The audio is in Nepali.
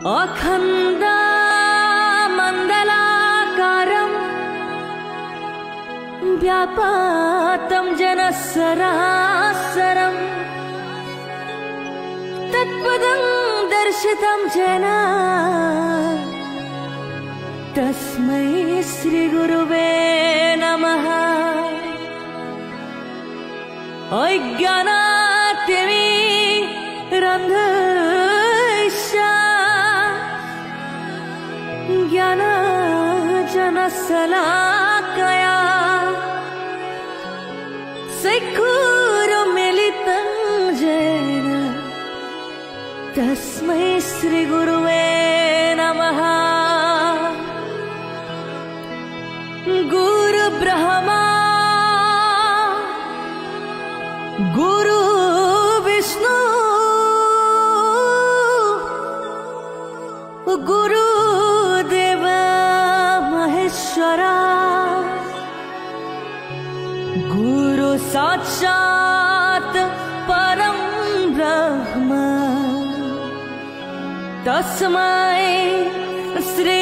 अखण्डमण्डलाकारम् व्यापातं जनसरासरम् तत्पदं दर्शितं येन तस्मै श्रीगुरुवे नमः। अज्ञानातिमिरन्धस्य ज्ञानाञ्जनशलाकया चक्षुरुन्मीलितं येन तस्मै श्रीगुरुवे नमः। गुरुब्रह्मा गुरुविष्णु गुरुदेव महेश्वरा गुरु साक्षात् परं ब्रह्म तस्मै श्री